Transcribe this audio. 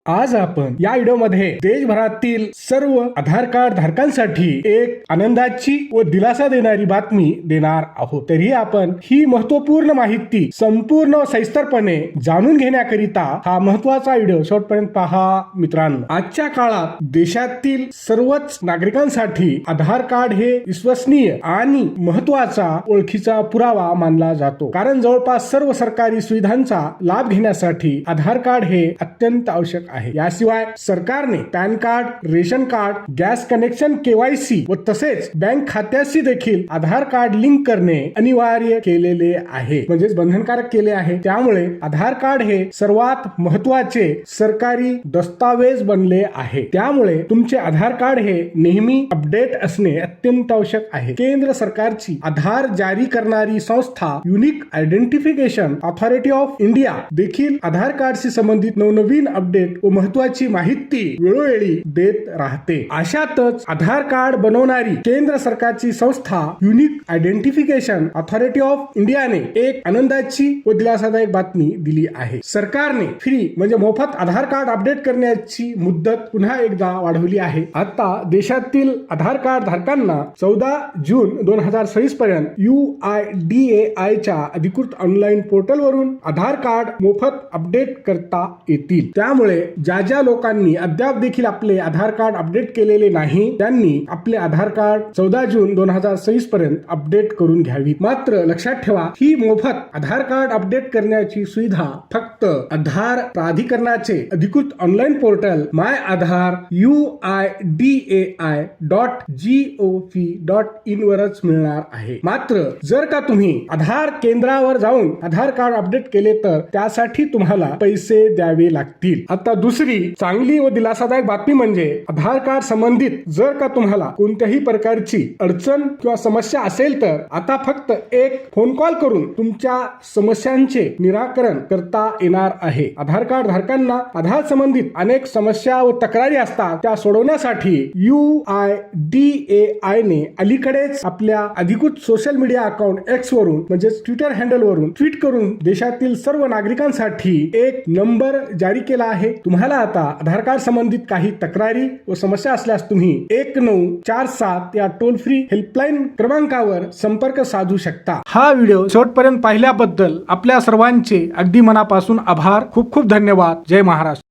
आज आपण या व्हिडिओमध्ये देशभरातील सर्व आधार कार्ड धारकांसाठी एक आनंदाची व दिलासा देणारी बातमी देणार आहोत। तरी आपण ही महत्वपूर्ण माहिती संपूर्ण सविस्तरपणे जाणून घेण्याकरिता हा महत्वाचा व्हिडिओ शेवटपर्यंत पहा मित्रांनो। आजच्या काळात देशातील सर्वच नागरिकांसाठी आधार कार्ड हे विश्वसनीय आणि महत्वाचा ओळखीचा पुरावा मानला जातो, कारण जवळपास सर्व सरकारी सुविधांचा लाभ घेण्यासाठी आधार कार्ड हे अत्यंत आवश्यक आहे। याशिवाय सरकारने pan card, ration card, gas connection, KYC व तसेच बँक खात्याशी देखील आधार कार्ड लिंक करणे अनिवार्य केलेले आहे, म्हणजेच बंधनकारक केले आहे। त्यामुळे आधार कार्ड हे सर्वात महत्वाचे सरकारी दस्तावेज बनले आहे। त्यामुळे तुमचे आधार कार्ड हे नेहमी अपडेट असणे अत्यंत आवश्यक आहे। केंद्र सरकारची आधार जारी करणारी संस्था unique identification authority of India देखील आधार कार्डशी संबंधित नवनवीन अपडेट व महत्वाची माहिती वेळोवेळी देत राहते। अशातच आधार कार्ड बनवणारी केंद्र सरकारची संस्था युनिक आयडेंटिफिकेशन अथॉरिटी ऑफ इंडियाने एक आनंदाची व दिलासादायक बातमी दिली आहे। सरकारने फ्री म्हणजे मोफत आधार कार्ड अपडेट करण्याची मुदत पुन्हा एकदा वाढवली आहे। आता देशातील आधार कार्ड धारकांना 14 जून 2026 पर्यंत UIDAI च्या अधिकृत ऑनलाईन पोर्टल वरून आधार कार्ड मोफत अपडेट करता येतील। त्यामुळे ज्या लोकांनी अद्याप देखील आपले आधार कार्ड अपडेट केलेले नाही त्यांनी आपले आधार कार्ड 14 जून 2026 पर्यंत अपडेट करून घ्यावी। मात्र लक्षात ठेवा, ही मोफत आधार कार्ड अपडेट करण्याची सुविधा फक्त आधार प्राधिकरणाचे अधिकृत ऑनलाईन पोर्टल माय आधार UIDAI.gov.in वरच मिळणार आहे। मात्र जर का तुम्ही आधार केंद्रावर जाऊन आधार कार्ड अपडेट केले तर त्यासाठी तुम्हाला पैसे द्यावे लागतील। आता दुसरी चांगली व दिलासादायक बातमी म्हणजे आधार कार्ड संबंधित जर का तुम्हाला कोणत्याही प्रकारची अडचण किंवा समस्या असेल तर आता फक्त एक फोन कॉल करून तुमच्या समस्यांचे निराकरण करता येणार आहे। आधार कार्ड धारकांना आधार संबंधित अनेक समस्या व तक्रारी असतात, त्या सोडवण्यासाठी UIDAI ने अलीकडेच आपल्या अधिकृत सोशल मीडिया अकाउंट X वरून म्हणजेच ट्विटर हँडल वरून ट्विट करून देशातील सर्व नागरिकांसाठी एक नंबर जारी केला आहे। तुम्हाला आता आधार कार्ड संबंधित काही तक्रारी व समस्या असल्यास तुम्ही 1947 या टोल फ्री हेल्पलाईन क्रमांकावर संपर्क साधू शकता। हा व्हिडिओ शेवटपर्यंत पाहिल्याबद्दल आपल्या सर्वांचे अगदी मनापासून आभार। खूप खूप धन्यवाद। जय महाराष्ट्र।